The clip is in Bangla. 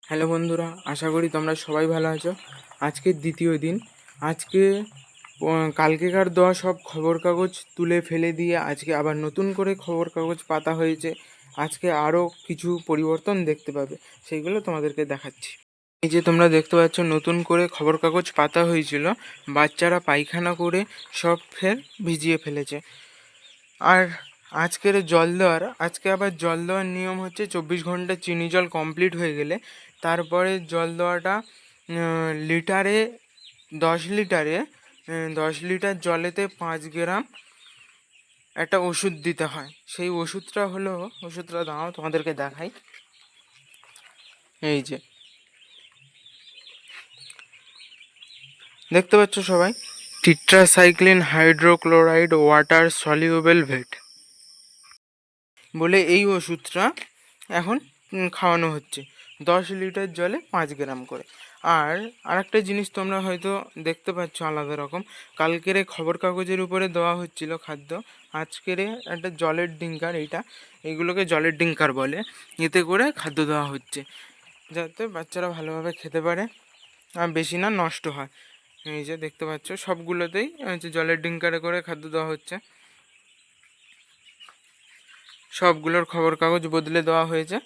হ্যালো বন্ধুরা, আশা করি তোমরা সবাই ভালো আছো। আজকের দ্বিতীয় দিন। আজকে কালকেকার দেওয়া সব খবর কাগজ তুলে ফেলে দিয়ে আজকে আবার নতুন করে খবর কাগজ পাতা হয়েছে। আজকে আরও কিছু পরিবর্তন দেখতে পাবে, সেইগুলো তোমাদেরকে দেখাচ্ছি। এই যে তোমরা দেখতে পাচ্ছ, নতুন করে খবর কাগজ পাতা হয়েছিল। বাচ্চারা পায়খানা করে সব ফের ভিজিয়ে ফেলেছে। আর আজকে আবার জল দেওয়ার নিয়ম হচ্ছে 24 ঘন্টা চিনি জল কমপ্লিট হয়ে গেলে তারপরে জল দেওয়াটা লিটারে 10 লিটারে 10 লিটার জলেতে 5 গ্রাম একটা ওষুধ দিতে হয়। সেই ওষুধটা দাও তোমাদেরকে দেখাই। এই যে দেখতে পাচ্ছ সবাই, টিট্রাসাইক্লিন হাইড্রোক্লোরাইড ওয়াটার সলিউবেল ভেট বলে এই ওষুধটা এখন খাওয়ানো হচ্ছে 10 লিটার জলে 5 গ্রাম করে। আর আরেকটা জিনিস তোমরা হয়তো দেখতে পাচ্ছ আলাদা রকম, কালকের খবর কাগজের উপরে দেওয়া হচ্ছিল খাদ্য, আজকের একটা জলের ডিঙ্কার, এইগুলোকে জলের ডিঙ্কার বলে। এতে করে খাদ্য দেওয়া হচ্ছে যাতে বাচ্চারা ভালোভাবে খেতে পারে আর বেশি না নষ্ট হয়। এই যে দেখতে পাচ্ছ সবগুলোতেই হচ্ছে জলের ডিঙ্কারে করে খাদ্য দেওয়া হচ্ছে। সবগুলোর খবর কাগজ বদলে দেওয়া হয়েছে।